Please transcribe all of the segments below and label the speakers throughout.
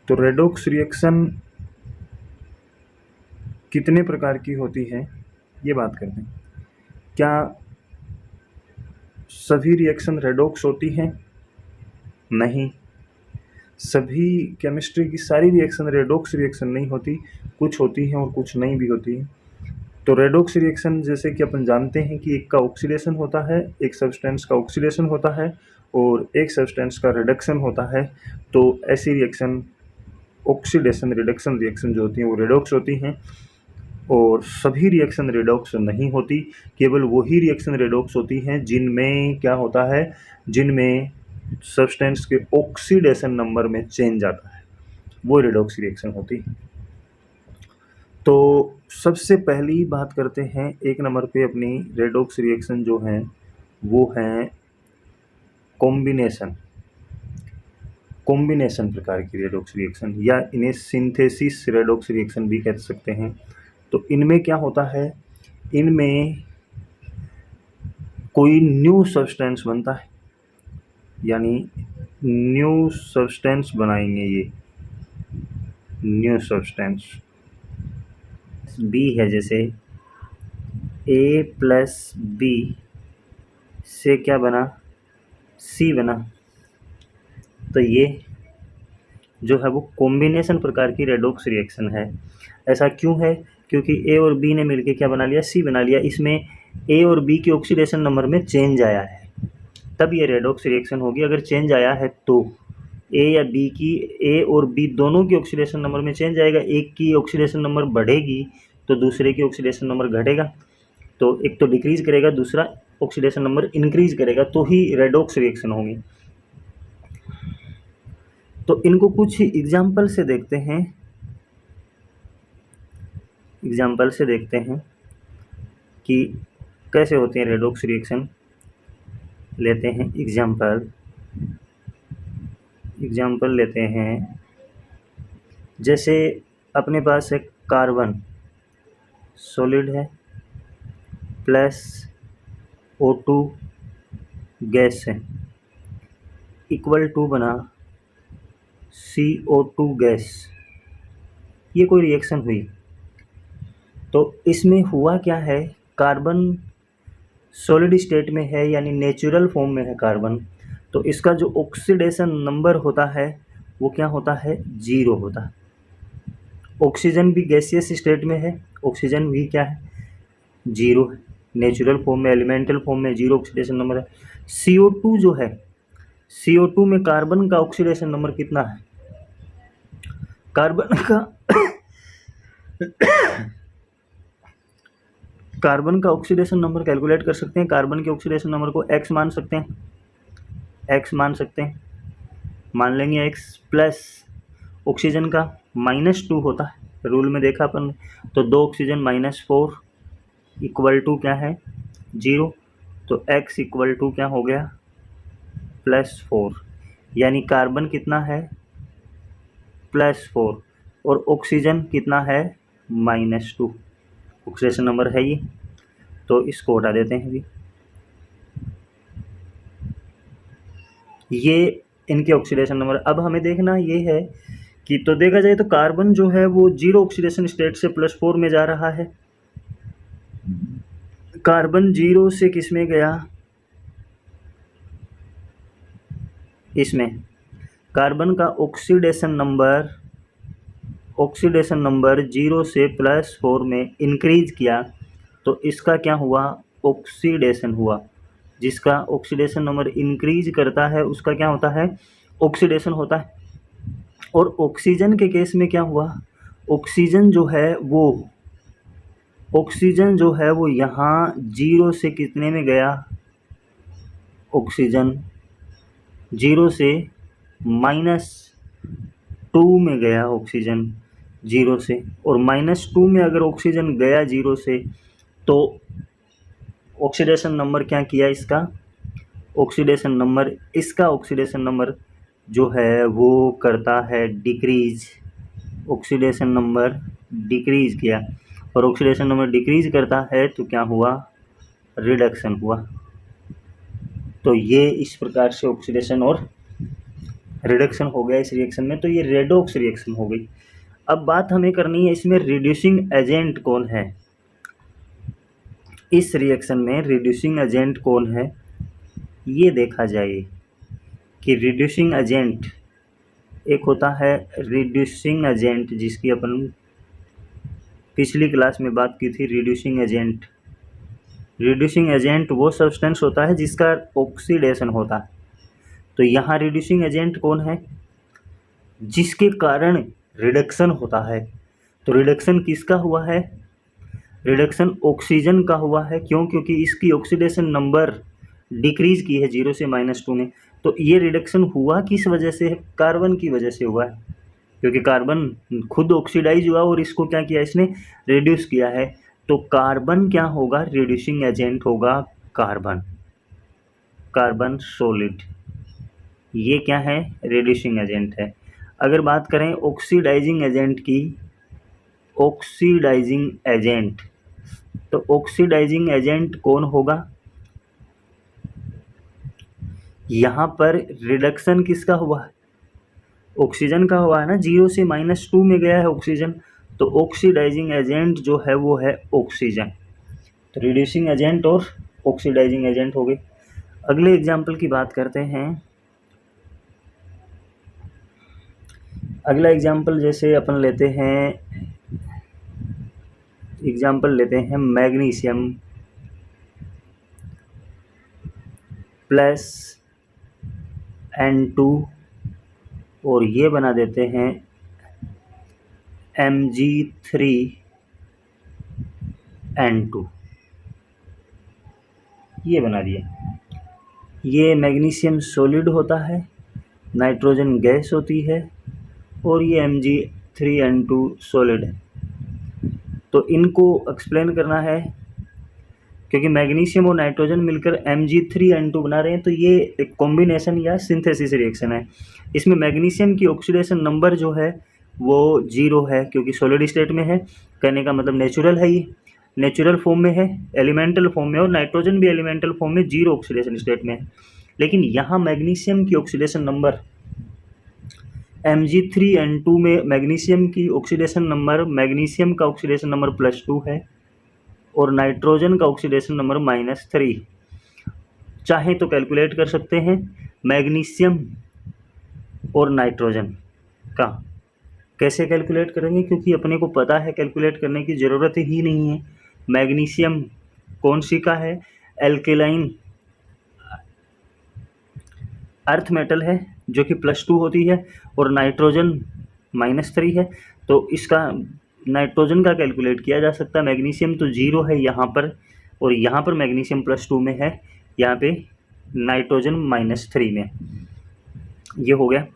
Speaker 1: तो redox reaction कितने प्रकार की होती है ये बात करते हैं। क्या सभी रिएक्शन रेडॉक्स होती हैं? नहीं, सभी केमिस्ट्री की सारी रिएक्शन रेडॉक्स रिएक्शन नहीं होती, कुछ होती हैं और कुछ नहीं भी होती हैं। तो रेडॉक्स रिएक्शन जैसे कि अपन जानते हैं कि एक का ऑक्सीडेशन होता है, एक सब्सटेंस का ऑक्सीडेशन होता है और एक सब्सटेंस का रिडक्शन होता है। तो ऐसी रिएक्शन ऑक्सीडेशन रिडक्शन रिएक्शन जो होती हैं वो रेडॉक्स होती हैं। और सभी रिएक्शन रेडॉक्स नहीं होती, केवल वही रिएक्शन रेडॉक्स होती हैं जिनमें क्या होता है, जिनमें सब्सटेंस के ऑक्सीडेशन नंबर में चेंज आता है, वो रेडॉक्स रिएक्शन होती है। तो सबसे पहली बात करते हैं एक नंबर पे अपनी रेडॉक्स रिएक्शन जो हैं वो हैं कॉम्बिनेशन प्रकार की रेडॉक्स रिएक्शन, या इन्हें सिंथेसिस रेडॉक्स रिएक्शन भी कह सकते हैं। तो इनमें क्या होता है, इनमें कोई न्यू सब्सटेंस बनता है, यानी न्यू सब्सटेंस बनाएंगे, ये न्यू सब्सटेंस बी है, जैसे ए प्लस बी से क्या बना, सी बना। तो ये जो है वो कॉम्बिनेशन प्रकार की रेडॉक्स रिएक्शन है। ऐसा क्यों है, क्योंकि ए और बी ने मिलके क्या बना लिया, सी बना लिया। इसमें ए और बी के ऑक्सीडेशन नंबर में चेंज आया है, तब ये रेडॉक्स रिएक्शन होगी। अगर चेंज आया है तो ए या बी की, ए और बी दोनों की ऑक्सीडेशन नंबर में चेंज आएगा। एक की ऑक्सीडेशन नंबर बढ़ेगी तो दूसरे की ऑक्सीडेशन नंबर घटेगा, तो एक तो डिक्रीज करेगा, दूसरा ऑक्सीडेशन नंबर इंक्रीज करेगा, तो ही रेडॉक्स रिएक्शन होगी। तो इनको कुछ एग्जाम्पल से देखते हैं, कि कैसे होते हैं रेडॉक्स रिएक्शन। लेते हैं एग्जाम्पल लेते हैं। जैसे अपने पास एक कार्बन सॉलिड है प्लस O2 गैस है, इक्वल टू बना CO2 गैस। ये कोई रिएक्शन हुई, तो इसमें हुआ क्या है, कार्बन सॉलिड स्टेट में है यानी नेचुरल फॉर्म में है कार्बन, तो इसका जो ऑक्सीडेशन नंबर होता है वो क्या होता है, 0 होता है। ऑक्सीजन भी गैसियस स्टेट में है, ऑक्सीजन भी क्या है, 0 है। नेचुरल फॉर्म में, एलिमेंटल फॉर्म में 0 ऑक्सीडेशन नंबर है। CO2 जो है, CO2 में कार्बन का ऑक्सीडेशन नंबर कितना है, कार्बन का ऑक्सीडेशन नंबर कैलकुलेट कर सकते हैं। कार्बन के ऑक्सीडेशन नंबर को x मान सकते हैं, मान लेंगे x प्लस ऑक्सीजन का -2 होता है, रूल में देखा अपन ने। तो 2 ऑक्सीजन -4 इक्वल टू क्या है, 0। तो x इक्वल टू क्या हो गया, +4, यानी कार्बन कितना है, +4 और ऑक्सीजन कितना है, -2। ऑक्सीडेशन नंबर है ये, तो इसको हटा देते हैं अभी। ये इनके ऑक्सीडेशन नंबर। अब हमें देखना ये है कि, तो देखा जाए तो कार्बन जो है वो 0 ऑक्सीडेशन स्टेट से +4 में जा रहा है। कार्बन 0 से किस में गया, इसमें। कार्बन का ऑक्सीडेशन नंबर 0 से +4 में इंक्रीज किया, तो इसका क्या हुआ, ऑक्सीडेशन हुआ। जिसका ऑक्सीडेशन नंबर इंक्रीज करता है उसका क्या होता है, ऑक्सीडेशन होता है। और ऑक्सीजन के केस में क्या हुआ, ऑक्सीजन जो है वो यहाँ 0 से कितने में गया, ऑक्सीजन 0 से -2 में गया, ऑक्सीजन 0 से। और -2 में अगर ऑक्सीजन गया 0 से, तो ऑक्सीडेशन नंबर क्या किया, इसका ऑक्सीडेशन नंबर जो है वो करता है डिक्रीज। ऑक्सीडेशन नंबर डिक्रीज किया, और ऑक्सीडेशन नंबर डिक्रीज करता है तो क्या हुआ, रिडक्शन हुआ। तो ये इस प्रकार से ऑक्सीडेशन और रिडक्शन हो गया इस रिएक्शन में, तो ये रेडॉक्स रिएक्शन हो गई। अब बात हमें करनी है इसमें रिड्यूसिंग एजेंट कौन है। इस रिएक्शन में रिड्यूसिंग एजेंट कौन है ये देखा जाए कि रिड्यूसिंग एजेंट एक होता है रिड्यूसिंग एजेंट, जिसकी अपन पिछली क्लास में बात की थी। रिड्यूसिंग एजेंट वो सब्सटेंस होता है जिसका ऑक्सीडेशन होता है। तो यहाँ रिड्यूसिंग एजेंट कौन है, जिसके कारण रिडक्शन होता है। तो रिडक्शन किसका हुआ है, रिडक्शन ऑक्सीजन का हुआ है। क्यों, क्योंकि इसकी ऑक्सीडेशन नंबर डिक्रीज की है 0 से -2 में। तो ये रिडक्शन हुआ किस वजह से है, कार्बन की वजह से हुआ है, क्योंकि कार्बन खुद ऑक्सीडाइज हुआ और इसको क्या किया, इसने रिड्यूस किया है। तो कार्बन क्या होगा, रिड्यूसिंग एजेंट होगा कार्बन सॉलिड। ये क्या है, रिड्यूसिंग एजेंट है। अगर बात करें ऑक्सीडाइजिंग एजेंट की, ऑक्सीडाइजिंग एजेंट, तो ऑक्सीडाइजिंग एजेंट कौन होगा, यहाँ पर रिडक्शन किसका हुआ है, ऑक्सीजन का हुआ है ना, 0 से -2 में गया है ऑक्सीजन। तो ऑक्सीडाइजिंग एजेंट जो है वो है ऑक्सीजन। तो रिड्यूसिंग एजेंट और ऑक्सीडाइजिंग एजेंट हो गए। अगले एग्जाम्पल की बात करते हैं। अगला एग्जाम्पल जैसे अपन लेते हैं, एग्जाम्पल लेते हैं मैग्नीशियम प्लस N2 और ये बना देते हैं Mg3N2, ये बना दिया। ये मैग्नीशियम सॉलिड होता है, नाइट्रोजन गैस होती है और ये Mg3N2 सॉलिड है। तो इनको एक्सप्लेन करना है, क्योंकि मैग्नीशियम और नाइट्रोजन मिलकर Mg3N2 बना रहे हैं। तो ये एक कॉम्बिनेशन या सिंथेसिस रिएक्शन है। इसमें मैग्नीशियम की ऑक्सीडेशन नंबर जो है वो 0 है, क्योंकि सॉलिड स्टेट में है। कहने का मतलब नेचुरल है, ये नेचुरल फॉर्म में है, एलिमेंटल फॉर्म में, और नाइट्रोजन भी एलिमेंटल फॉर्म में 0 ऑक्सीडेशन स्टेट में है। लेकिन यहाँ मैग्नीशियम की ऑक्सीडेशन नंबर Mg3N2 में मैग्नीशियम की ऑक्सीडेशन नंबर, मैग्नीशियम का ऑक्सीडेशन नंबर +2 है और नाइट्रोजन का ऑक्सीडेशन नंबर -3। चाहे तो कैलकुलेट कर सकते हैं मैग्नीशियम और नाइट्रोजन का। कैसे कैलकुलेट करेंगे, क्योंकि अपने को पता है, कैलकुलेट करने की ज़रूरत ही नहीं है। मैग्नीशियम कौन सी का है, एल्केलाइन अर्थ मेटल है जो कि +2 होती है, और नाइट्रोजन -3 है। तो इसका नाइट्रोजन का कैलकुलेट किया जा सकता है। मैग्नीशियम तो 0 है यहाँ पर, और यहाँ पर मैग्नीशियम +2 में है, यहाँ पे नाइट्रोजन -3 में। ये हो गया।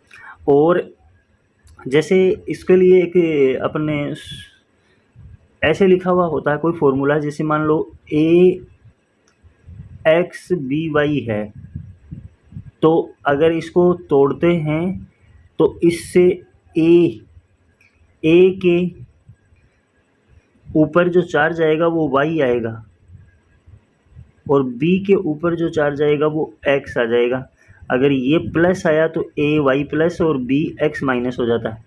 Speaker 1: और जैसे इसके लिए एक अपने ऐसे लिखा हुआ होता है कोई फॉर्मूला, जैसे मान लो AXBY है, तो अगर इसको तोड़ते हैं तो इससे ए के ऊपर जो चार्ज आएगा वो Y आएगा, और B के ऊपर जो चार्ज आएगा वो X आ जाएगा। अगर ये प्लस आया तो AY+ और BX- हो जाता है।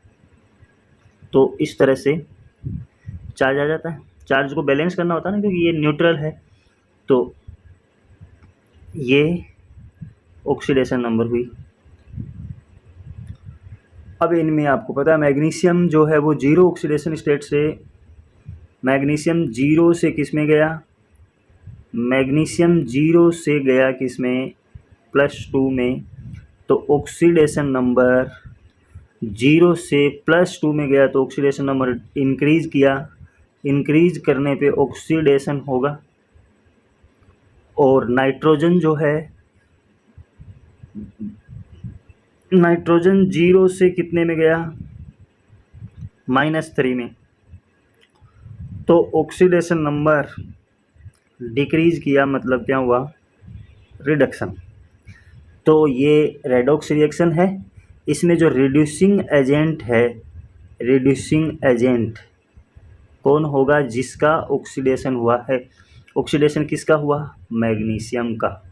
Speaker 1: तो इस तरह से चार्ज आ जाता है। चार्ज को बैलेंस करना होता है ना, क्योंकि ये न्यूट्रल है। तो ये ऑक्सीडेशन नंबर हुई। अब इनमें आपको पता है मैग्नीशियम जो है वो 0 ऑक्सीडेशन स्टेट से, मैग्नीशियम 0 से किस में गया, मैग्नीशियम 0 से गया किस में, +2 में। तो ऑक्सीडेशन नंबर 0 से +2 में गया, तो ऑक्सीडेशन नंबर इंक्रीज किया, इंक्रीज करने पे ऑक्सीडेशन होगा। और नाइट्रोजन जो है, नाइट्रोजन 0 से कितने में गया, -3 में। तो ऑक्सीडेशन नंबर डिक्रीज किया, मतलब क्या हुआ, रिडक्शन। तो ये रेडॉक्स रिएक्शन है। इसमें जो रिड्यूसिंग एजेंट है, रिड्यूसिंग एजेंट कौन होगा, जिसका ऑक्सीडेशन हुआ है। ऑक्सीडेशन किसका हुआ, मैग्नीशियम का।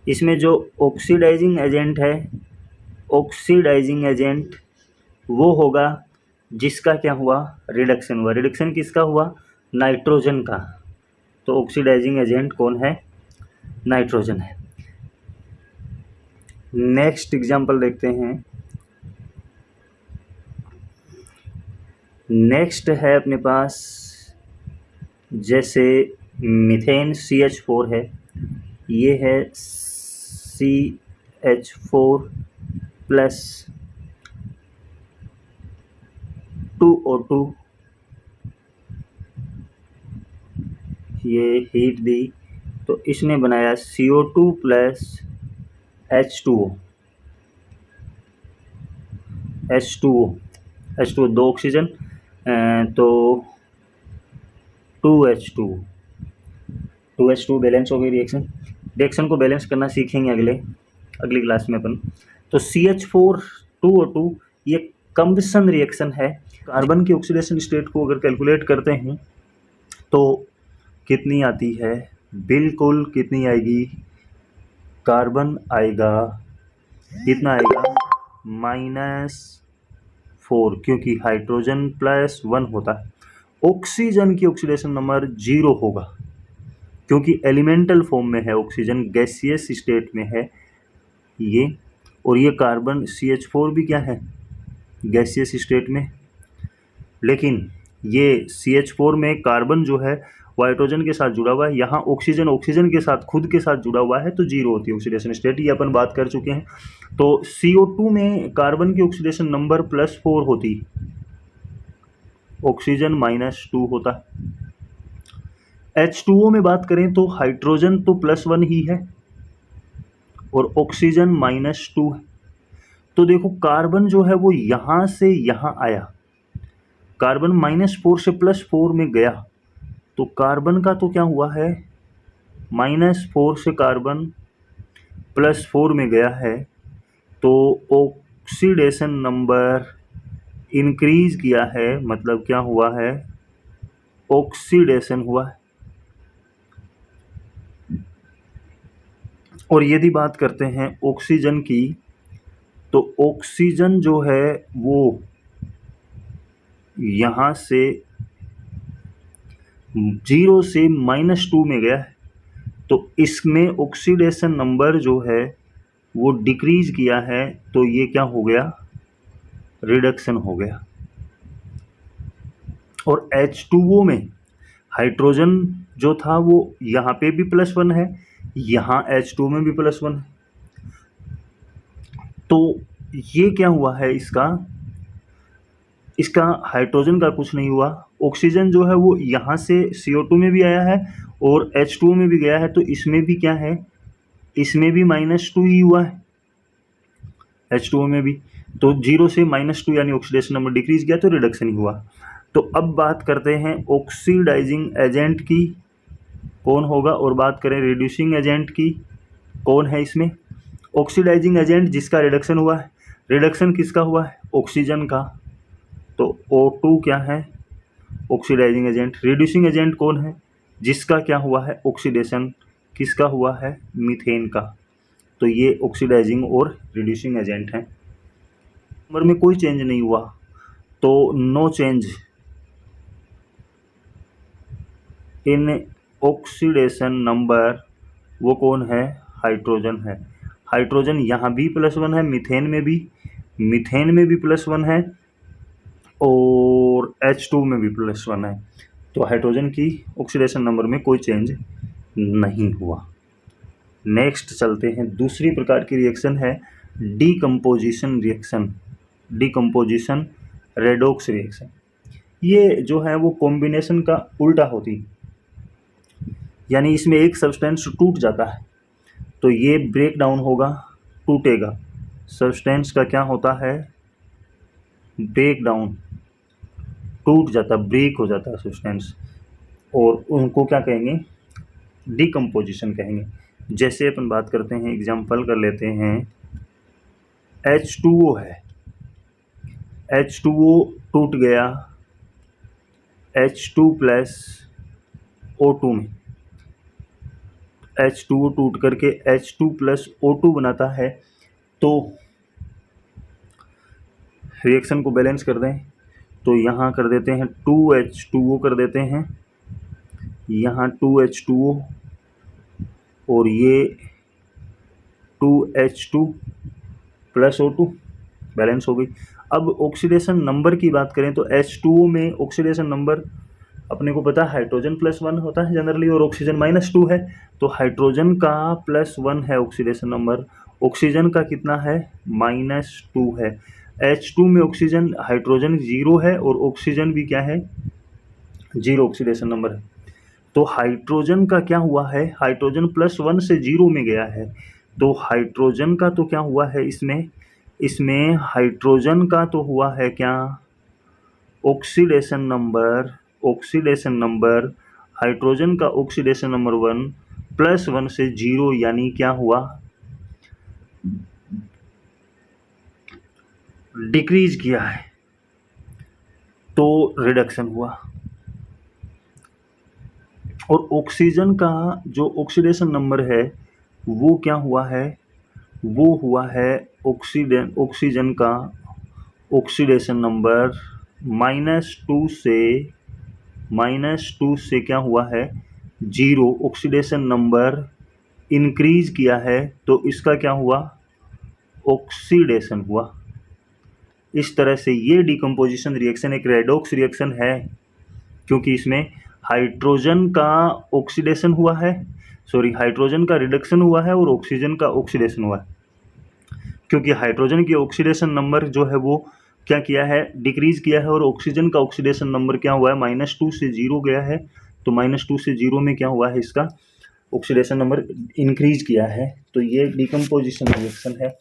Speaker 1: इसमें जो ऑक्सीडाइजिंग एजेंट है, ऑक्सीडाइजिंग एजेंट वो होगा जिसका क्या हुआ, रिडक्शन हुआ। रिडक्शन किसका हुआ, नाइट्रोजन का। तो ऑक्सीडाइजिंग एजेंट कौन है, नाइट्रोजन है। नेक्स्ट एग्जांपल देखते हैं। नेक्स्ट है अपने पास, जैसे मीथेन CH4 है, ये है CH4 प्लस 2O2, ये हीट दी तो इसने बनाया CO2 प्लस H2O। H2O दो ऑक्सीजन तो 2H2 बैलेंस हो गई रिएक्शन को बैलेंस करना सीखेंगे अगली क्लास में अपन। तो CH4 2O2 ये कंबशन रिएक्शन है। कार्बन की ऑक्सीडेशन स्टेट को अगर कैलकुलेट करते हैं तो कितनी आती है, बिल्कुल कितनी आएगी, कार्बन आएगा, कितना आएगा, -4, क्योंकि हाइड्रोजन +1 होता है। ऑक्सीजन की ऑक्सीडेशन नंबर 0 होगा क्योंकि एलिमेंटल फॉर्म में है, ऑक्सीजन गैसियस स्टेट में है ये, और ये कार्बन CH4 भी क्या है, गैसियस स्टेट में। लेकिन ये CH4 में कार्बन जो है वो हाइड्रोजन के साथ जुड़ा हुआ है, यहाँ ऑक्सीजन के साथ खुद के साथ जुड़ा हुआ है, तो 0 होती है ऑक्सीडेशन स्टेट, ये अपन बात कर चुके हैं। तो CO2 में कार्बन की ऑक्सीडेशन नंबर +4 होती, ऑक्सीजन -2 होता है। H2O में बात करें तो हाइड्रोजन तो +1 ही है और ऑक्सीजन -2 है। तो देखो कार्बन जो है वो यहाँ से यहाँ आया, कार्बन -4 से +4 में गया, तो कार्बन का तो क्या हुआ है, -4 से कार्बन +4 में गया है, तो ऑक्सीडेशन नंबर इंक्रीज किया है, मतलब क्या हुआ है, ऑक्सीडेशन हुआ है। और यदि बात करते हैं ऑक्सीजन की, तो ऑक्सीजन जो है वो यहाँ से 0 से -2 में गया है, तो इसमें ऑक्सीडेशन नंबर जो है वो डिक्रीज किया है, तो ये क्या हो गया, रिडक्शन हो गया। और H2O में हाइड्रोजन जो था वो यहाँ पे भी +1 है, यहाँ H2 में भी +1 है, तो ये क्या हुआ है, इसका हाइड्रोजन का कुछ नहीं हुआ, ऑक्सीजन जो है वो यहाँ से CO2 में भी आया है और H2O में भी गया है, तो इसमें भी क्या है, इसमें भी -2 ही हुआ है, H2O में भी, तो 0 से -2 यानी ऑक्सीडेशन नंबर डिक्रीज किया, तो रिडक्शन ही हुआ। तो अब बात करते हैं ऑक्सीडाइजिंग एजेंट की, कौन होगा, और बात करें रिड्यूसिंग एजेंट की, कौन है इसमें। ऑक्सीडाइजिंग एजेंट जिसका रिडक्शन हुआ है, रिडक्शन किसका हुआ है, ऑक्सीजन का, तो O2 क्या है, ऑक्सीडाइजिंग एजेंट। रिड्यूसिंग एजेंट कौन है, जिसका क्या हुआ है, ऑक्सीडेशन किसका हुआ है, मीथेन का, तो ये ऑक्सीडाइजिंग और रिड्यूसिंग एजेंट हैं। नंबर में कोई चेंज नहीं हुआ, तो no change in oxidation number, वो कौन है, हाइड्रोजन है। हाइड्रोजन यहाँ भी +1 है, मीथेन में भी +1 है, और H2 में भी +1 है, तो हाइड्रोजन की ऑक्सीडेशन नंबर में कोई चेंज नहीं हुआ। नेक्स्ट चलते हैं, दूसरी प्रकार की रिएक्शन है decomposition reaction, decomposition redox reaction. ये जो है वो कॉम्बिनेशन का उल्टा होती, यानी इसमें एक सब्सटेंस टूट जाता है तो ये ब्रेक डाउन होगा, टूटेगा, सब्सटेंस का क्या होता है, ब्रेक डाउन, टूट जाता, ब्रेक हो जाता है सब्सटेंस, और उनको क्या कहेंगे, डीकम्पोजिशन कहेंगे। जैसे अपन बात करते हैं, एग्जांपल कर लेते हैं, H2O है, H2O टूट गया H2 + O2 में, H2O टूट करके H2 + O2 बनाता है, तो रिएक्शन को बैलेंस कर दें तो यहाँ कर देते हैं 2H2O कर देते हैं, यहाँ 2H2O और ये 2H2 प्लस O2 बैलेंस हो गई। अब ऑक्सीडेशन नंबर की बात करें तो H2O में ऑक्सीडेशन नंबर अपने को पता है हाइड्रोजन +1 होता है जनरली और ऑक्सीजन -2 है, तो हाइड्रोजन का +1 है ऑक्सीडेशन नंबर, ऑक्सीजन का कितना है -2 है। H2 में ऑक्सीजन हाइड्रोजन 0 है और ऑक्सीजन भी क्या है 0 ऑक्सीडेशन नंबर है। तो हाइड्रोजन का क्या हुआ है, हाइड्रोजन +1 से 0 में गया है, तो हाइड्रोजन का तो क्या हुआ है इसमें हाइड्रोजन का तो हुआ है क्या ऑक्सीडेशन नंबर हाइड्रोजन का ऑक्सीडेशन नंबर 1 +1 से 0 यानी क्या हुआ डिक्रीज किया है, तो रिडक्शन हुआ। और ऑक्सीजन का जो ऑक्सीडेशन नंबर है वो क्या हुआ है, वो हुआ है ऑक्सीजन का ऑक्सीडेशन नंबर -2 से क्या हुआ है 0, ऑक्सीडेशन नंबर इंक्रीज किया है तो इसका क्या हुआ ऑक्सीडेशन हुआ। इस तरह से ये डिकम्पोजिशन रिएक्शन एक रेडॉक्स रिएक्शन है, क्योंकि इसमें हाइड्रोजन का ऑक्सीडेशन हुआ है, हाइड्रोजन का रिडक्शन हुआ है और ऑक्सीजन का ऑक्सीडेशन हुआ है। क्योंकि हाइड्रोजन की ऑक्सीडेशन नंबर जो है वो क्या किया है डिक्रीज किया है और ऑक्सीजन का ऑक्सीडेशन नंबर क्या हुआ है -2 से 0 गया है, तो -2 से 0 में क्या हुआ है इसका ऑक्सीडेशन नंबर इंक्रीज किया है, तो ये डिकम्पोजिशन रिएक्शन है।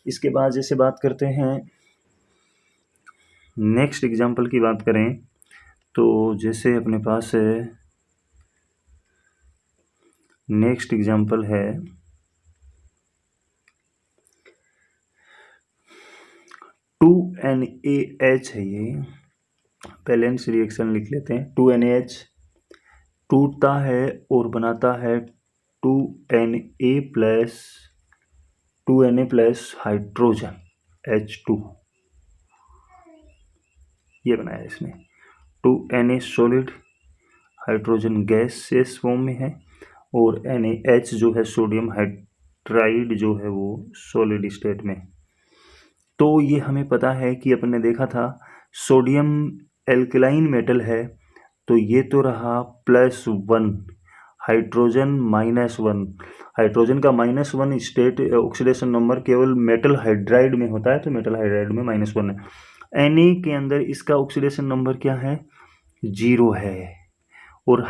Speaker 1: इसके बाद जैसे बात करते हैं नेक्स्ट एग्जाम्पल की बात करें तो जैसे अपने पास नेक्स्ट एग्जाम्पल है 2NaH है, ये बैलेंस रिएक्शन लिख लेते हैं। 2NaH टूटता है और बनाता है 2Na प्लस हाइड्रोजन H2, ये बनाया इसने। 2Na solid, hydrogen gaseous form में है और NaH जो है सोडियम हाइड्राइड जो है वो सॉलिड स्टेट में। तो ये हमें पता है कि अपन ने देखा था सोडियम एल्कलाइन मेटल है, तो ये तो रहा +1, हाइड्रोजन -1, हाइड्रोजन का -1 स्टेट ऑक्सीडेशन नंबर केवल मेटल हाइड्राइड में होता है, तो मेटल हाइड्राइड में -1 है। Na के अंदर इसका ऑक्सीडेशन नंबर क्या है 0 है और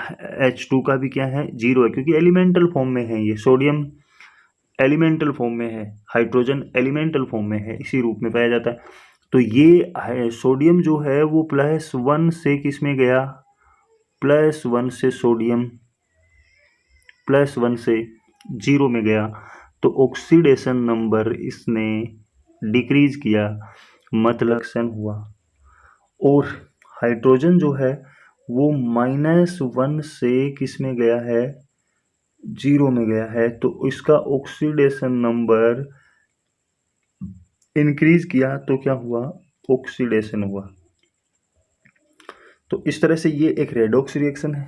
Speaker 1: H2 का भी क्या है 0 है, क्योंकि एलिमेंटल फॉर्म में है, ये सोडियम एलिमेंटल फॉर्म में है, हाइड्रोजन एलिमेंटल फॉर्म में है, इसी रूप में पाया जाता है। तो ये सोडियम जो है वो +1 से किस में गया +1 से सोडियम +1 से 0 में गया, तो ऑक्सीडेशन नंबर इसने डिक्रीज किया, मतलब रिडक्शन हुआ। और हाइड्रोजन जो है वो -1 से किस में गया है 0 में गया है, तो इसका ऑक्सीडेशन नंबर इंक्रीज किया तो क्या हुआ ऑक्सीडेशन हुआ। तो इस तरह से ये एक रेडॉक्स रिएक्शन है।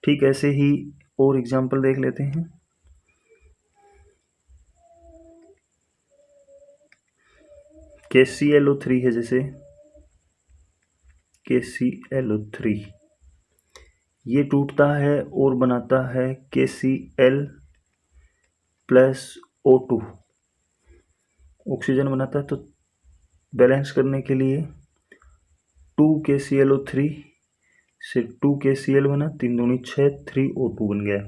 Speaker 1: ठीक ऐसे ही और एग्जांपल देख लेते हैं। KClO3 है, जैसे KClO3 ये टूटता है और बनाता है KCl प्लस O2, ऑक्सीजन बनाता है। तो बैलेंस करने के लिए 2KClO3 से 2KCl बना, 3 दूनी 6, 3O2 बन गया।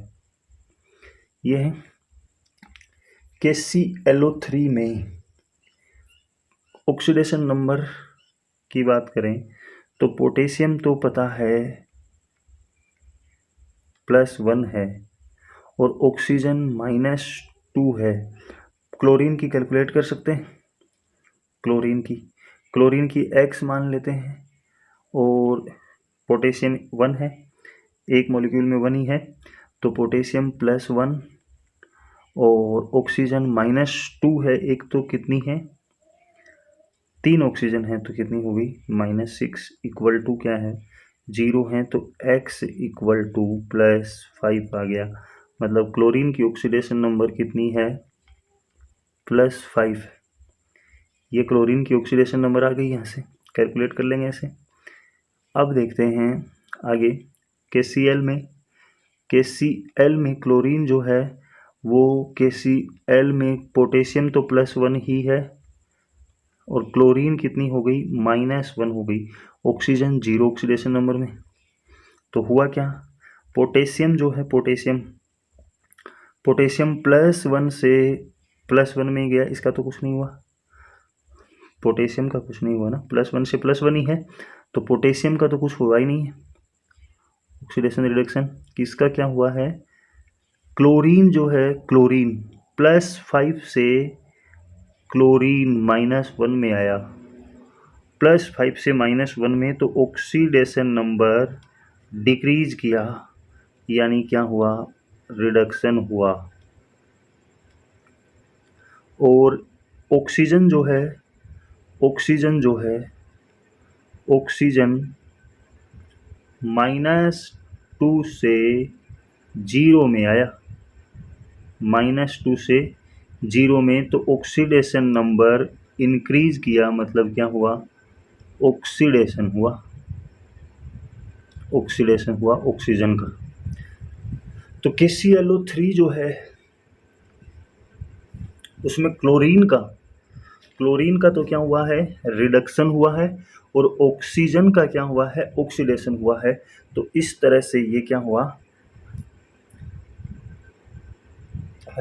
Speaker 1: यह है KClO3 में ऑक्सीडेशन नंबर की बात करें तो पोटेशियम तो पता है +1 है और ऑक्सीजन -2 है। क्लोरीन की कैलकुलेट कर सकते हैं, क्लोरीन की X मान लेते हैं और पोटेशियम 1 है, एक मॉलिक्यूल में 1 ही है, तो पोटेशियम +1 और ऑक्सीजन -2 है, एक तो कितनी है 3 ऑक्सीजन है तो कितनी होगी -6 इक्वल टू क्या है 0 है तो x इक्वल टू +5 आ गया। मतलब क्लोरीन की ऑक्सीडेशन नंबर कितनी है +5। ये क्लोरीन की ऑक्सीडेशन नंबर आ गई, यहाँ से कैलकुलेट कर लेंगे ऐसे। अब देखते हैं आगे KCl में क्लोरीन जो है वो KCl में पोटेशियम तो +1 ही है और क्लोरीन कितनी हो गई -1 हो गई, ऑक्सीजन 0 ऑक्सीडेशन नंबर में। तो हुआ क्या, पोटेशियम जो है पोटेशियम +1 से +1 में गया, इसका तो कुछ नहीं हुआ, पोटेशियम का कुछ नहीं हुआ ना, +1 से +1 ही है तो पोटेशियम का तो कुछ हुआ ही नहीं है ऑक्सीडेशन रिडक्शन। किसका क्या हुआ है, क्लोरीन जो है क्लोरीन +5 से क्लोरीन -1 में आया, +5 से -1 में तो ऑक्सीडेशन नंबर डिक्रीज किया, यानी क्या हुआ रिडक्शन हुआ। और ऑक्सीजन -2 से 0 में आया, -2 से 0 में तो ऑक्सीडेशन नंबर इंक्रीज किया, मतलब क्या हुआ ऑक्सीडेशन हुआ ऑक्सीजन का। तो KClO3 जो है उसमें क्लोरीन का तो क्या हुआ है रिडक्शन हुआ है और ऑक्सीजन का क्या हुआ है ऑक्सीडेशन हुआ है। तो इस तरह से ये क्या हुआ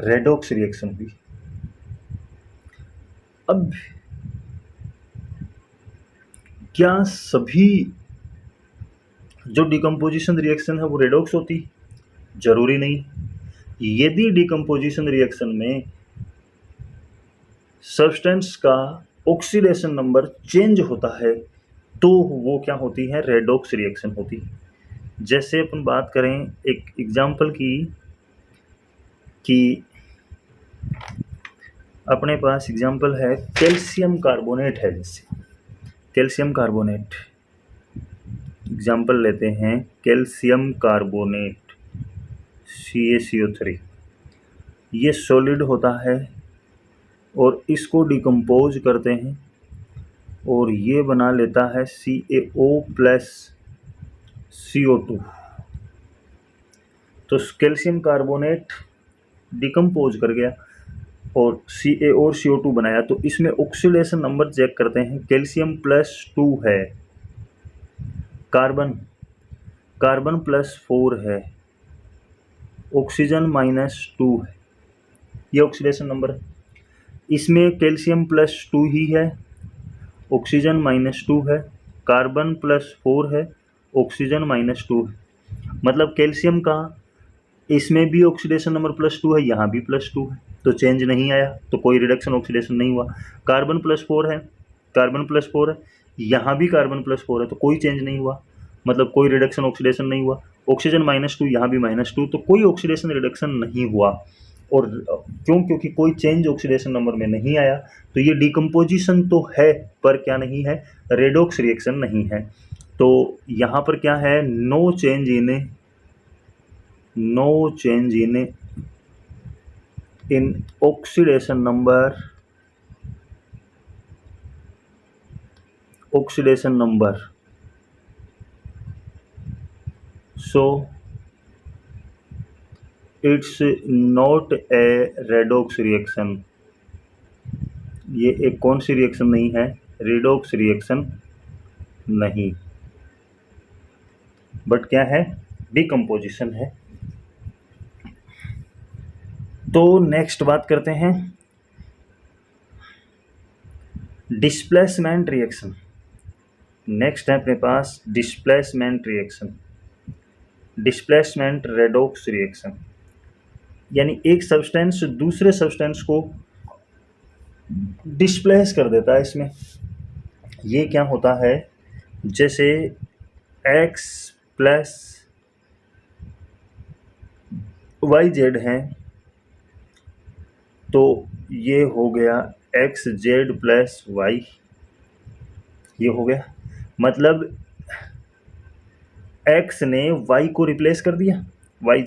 Speaker 1: रेडॉक्स रिएक्शन हुई। अब क्या सभी जो डिकम्पोजिशन रिएक्शन है वो रेडॉक्स होती, जरूरी नहीं। यदि डिकम्पोजिशन रिएक्शन में सब्सटेंस का ऑक्सीडेशन नंबर चेंज होता है तो वो क्या होती है रेडॉक्स रिएक्शन होती। जैसे अपन बात करें एक एग्जांपल की कि अपने पास एग्जांपल है कैल्शियम कार्बोनेट है, जैसे कैल्शियम कार्बोनेट एग्जांपल लेते हैं, कैल्शियम कार्बोनेट CaCO3 ये सॉलिड होता है और इसको डिकम्पोज करते हैं और ये बना लेता है CaO + CO2। तो कैल्शियम कार्बोनेट डिकम्पोज कर गया और Ca और CO2 बनाया, तो इसमें ऑक्सीडेशन नंबर चेक करते हैं, कैल्शियम +2 है, कार्बन +4 है, ऑक्सीजन -2 है, ये ऑक्सीडेशन नंबर है। इसमें कैल्शियम +2 ही है, ऑक्सीजन -2 है, कार्बन +4 है, ऑक्सीजन -2 है। मतलब कैल्शियम का इसमें भी ऑक्सीडेशन नंबर +2 है, यहाँ भी +2 है, तो चेंज नहीं आया, तो कोई रिडक्शन ऑक्सीडेशन नहीं हुआ। कार्बन +4 है, यहाँ भी कार्बन +4 है, तो कोई चेंज नहीं हुआ, मतलब कोई रिडक्शन ऑक्सीडेशन नहीं हुआ। ऑक्सीजन -2, यहाँ भी -2, तो कोई ऑक्सीडेशन रिडक्शन नहीं हुआ। और क्योंकि कोई चेंज ऑक्सीडेशन नंबर में नहीं आया, तो ये डिकम्पोजिशन तो है पर क्या नहीं है रेडॉक्स रिएक्शन नहीं है। तो यहाँ पर क्या है no change in oxidation number so it's not a redox reaction। ये एक कौन सी रिएक्शन नहीं है रेडॉक्स रिएक्शन नहीं, बट क्या है डिकम्पोजिशन है। तो नेक्स्ट बात करते हैं डिस्प्लेसमेंट रिएक्शन। नेक्स्ट है अपने पास डिस्प्लेसमेंट रेडॉक्स रिएक्शन, यानी एक सब्सटेंस दूसरे सब्सटेंस को डिस्प्लेस कर देता है। इसमें ये क्या होता है, जैसे X + YZ है तो ये हो गया XZ + Y, ये हो गया, मतलब x ने y को रिप्लेस कर दिया, वाई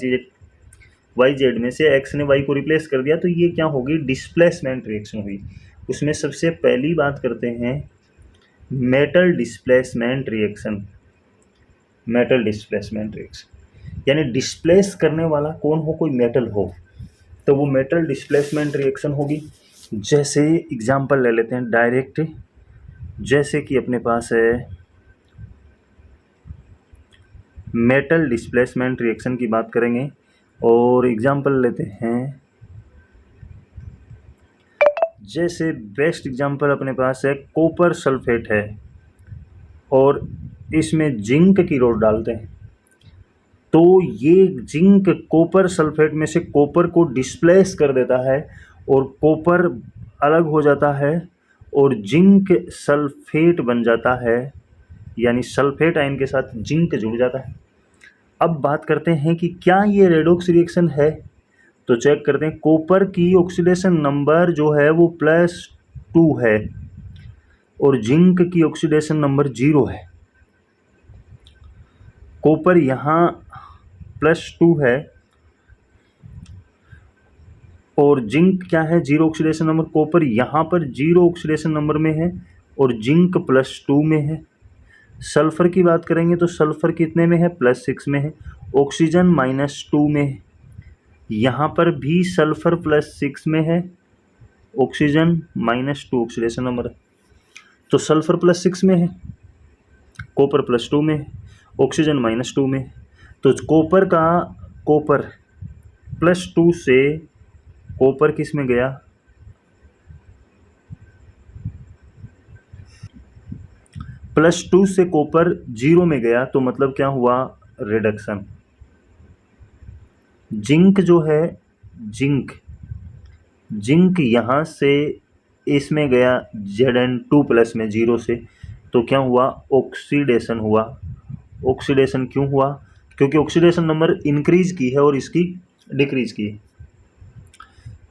Speaker 1: जेड में से x ने y को रिप्लेस कर दिया, तो ये क्या होगी, डिस्प्लेसमेंट रिएक्शन हुई। उसमें सबसे पहली बात करते हैं metal displacement reaction. Metal displacement reaction यानी डिस्प्लेस करने वाला कौन हो, कोई मेटल हो, तो वो मेटल डिस्प्लेसमेंट रिएक्शन होगी। जैसे एग्जांपल ले लेते हैं डायरेक्ट, जैसे कि अपने पास है मेटल डिस्प्लेसमेंट रिएक्शन की बात करेंगे, और एग्जांपल लेते हैं, जैसे बेस्ट एग्जांपल अपने पास है कॉपर सल्फेट है, और इसमें जिंक की रोड डालते हैं, तो ये जिंक कॉपर सल्फेट में से कॉपर को डिस्प्लेस कर देता है और कॉपर अलग हो जाता है और जिंक सल्फेट बन जाता है, यानी सल्फेट आयन के साथ जिंक जुड़ जाता है। अब बात करते हैं कि क्या ये रेडॉक्स रिएक्शन है, तो चेक करते हैं। कॉपर की ऑक्सीडेशन नंबर जो है वो +2 है और जिंक की ऑक्सीडेशन नंबर 0 है। कॉपर यहाँ +2 है और जिंक क्या है, 0 ऑक्सीडेशन नंबर। कॉपर यहाँ पर 0 ऑक्सीडेशन नंबर में है और जिंक +2 में है। सल्फर की बात करेंगे तो सल्फर कितने में है, +6 में है। ऑक्सीजन -2 में है, यहाँ पर भी सल्फर +6 में है, ऑक्सीजन -2 ऑक्सीडेशन नंबर है। तो सल्फर +6 में है, कॉपर +2 में है, ऑक्सीजन -2 में है। तो कॉपर +2 से कॉपर किस में गया, +2 से कॉपर 0 में गया, तो मतलब क्या हुआ, रिडक्शन। जिंक जो है, जिंक यहाँ से इसमें गया Zn2+ में 0 से, तो क्या हुआ, ऑक्सीडेशन हुआ। ऑक्सीडेशन क्यों हुआ, क्योंकि ऑक्सीडेशन नंबर इंक्रीज की है और इसकी डिक्रीज की है।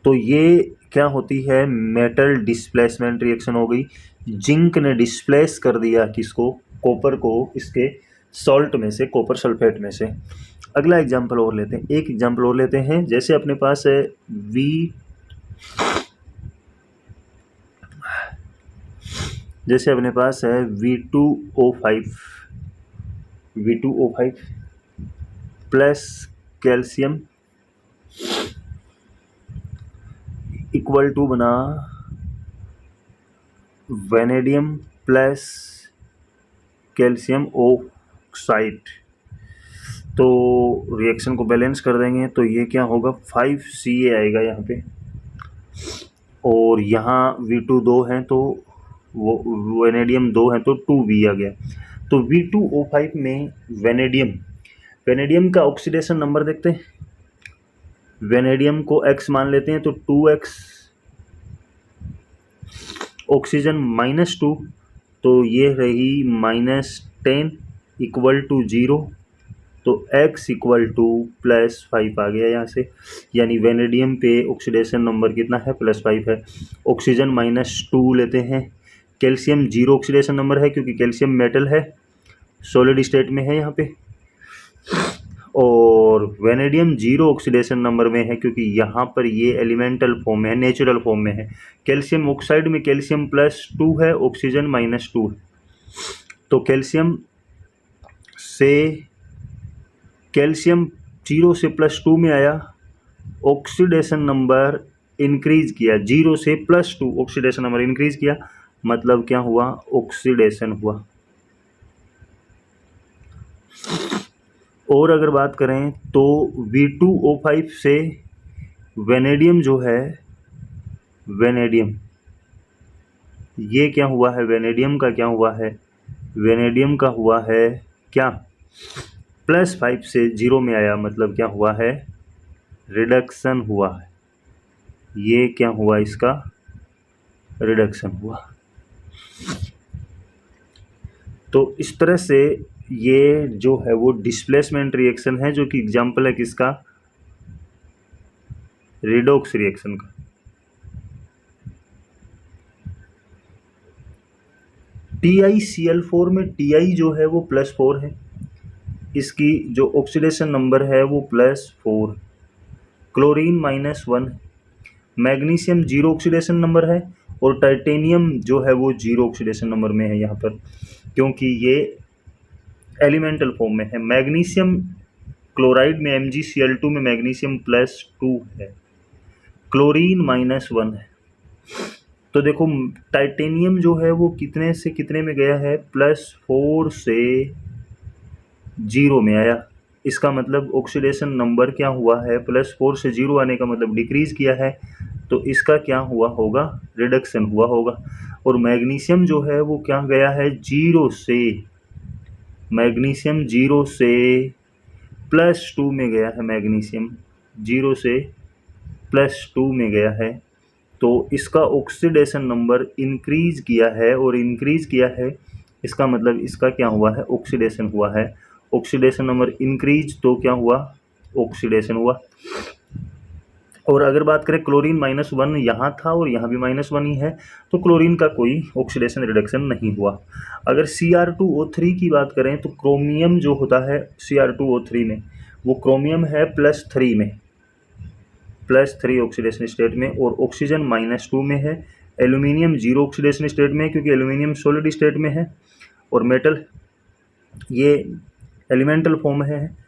Speaker 1: तो ये क्या होती है, मेटल डिस्प्लेसमेंट रिएक्शन हो गई। जिंक ने डिस्प्लेस कर दिया किसको, कॉपर को, इसके सॉल्ट में से, कॉपर सल्फेट में से। अगला एग्जांपल और लेते हैं, एक एग्जांपल और लेते हैं। जैसे अपने पास है जैसे अपने पास है V2O5 plus calcium equal to बना वेनेडियम प्लस कैल्शियम ऑक्साइड। तो रिएक्शन को बैलेंस कर देंगे तो ये क्या होगा, 5Ca आएगा यहाँ पे, और यहाँ V2 2 हैं तो वो वेनेडियम 2 हैं तो 2V आ गया। तो V2O5 में वेनेडियम का ऑक्सीडेशन नंबर देखते हैं। वेनेडियम को X मान लेते हैं तो 2X, ऑक्सीजन -2, तो ये रही -10 इक्वल टू 0, तो X इक्वल टू +5 आ गया यहाँ से, यानी वेनेडियम पे ऑक्सीडेशन नंबर कितना है, +5 है। ऑक्सीजन -2 लेते हैं, कैल्शियम 0 ऑक्सीडेशन नंबर है क्योंकि कैल्शियम मेटल है, सॉलिड स्टेट में है यहाँ पे, और वेनेडियम 0 ऑक्सीडेशन नंबर में है क्योंकि यहाँ पर ये एलिमेंटल फॉर्म में है, नेचुरल फॉर्म में है। कैल्शियम ऑक्साइड में कैल्शियम +2 है, ऑक्सीजन -2 है। तो कैल्शियम 0 से +2 में आया, ऑक्सीडेशन नंबर इंक्रीज किया, 0 से +2 ऑक्सीडेशन नंबर इंक्रीज किया, मतलब क्या हुआ, ऑक्सीडेशन हुआ। और अगर बात करें तो V2O5 से वेनेडियम जो है, वेनेडियम ये क्या हुआ है, वेनेडियम का क्या हुआ है, वेनेडियम का हुआ है क्या, +5 से 0 में आया, मतलब क्या हुआ है, रिडक्शन हुआ है। ये क्या हुआ, इसका रिडक्शन हुआ। तो इस तरह से ये जो है वो डिस्प्लेसमेंट रिएक्शन है, जो कि एग्जाम्पल है किसका, रेडॉक्स रिएक्शन का। TiCl4 में Ti जो है वो +4 है, इसकी जो ऑक्सीडेशन नंबर है वो +4, क्लोरीन -1, मैग्नीशियम 0 ऑक्सीडेशन नंबर है और टाइटेनियम जो है वो 0 ऑक्सीडेशन नंबर में है यहाँ पर, क्योंकि ये एलिमेंटल फॉर्म में है। मैग्नीशियम क्लोराइड में MgCl2 में मैग्नीशियम +2 है, क्लोरीन -1 है। तो देखो टाइटेनियम जो है वो कितने से कितने में गया है, +4 से 0 में आया। इसका मतलब ऑक्सीडेशन नंबर क्या हुआ है, +4 से 0 आने का मतलब डिक्रीज किया है, तो इसका क्या हुआ होगा, रिडक्शन हुआ होगा। और मैग्नीशियम जो है वो क्या गया है, 0 से, मैग्नीशियम 0 से +2 में गया है, मैग्नीशियम 0 से +2 में गया है, तो इसका ऑक्सीडेशन नंबर इंक्रीज किया है, और इंक्रीज किया है इसका मतलब इसका क्या हुआ है, ऑक्सीडेशन हुआ है। ऑक्सीडेशन नंबर इंक्रीज तो क्या हुआ, ऑक्सीडेशन हुआ। और अगर बात करें क्लोरीन -1 यहाँ था और यहाँ भी -1 ही है, तो क्लोरीन का कोई ऑक्सीडेशन रिडक्शन नहीं हुआ। अगर Cr2O3 की बात करें तो क्रोमियम जो होता है Cr2O3 में, वो क्रोमियम है +3 में, +3 ऑक्सीडेशन स्टेट में, और ऑक्सीजन -2 में है। एल्यूमिनियम 0 ऑक्सीडेशन स्टेट में है क्योंकि एल्यूमिनियम सॉलिड स्टेट में है, और मेटल ये एलिमेंटल फॉर्म है।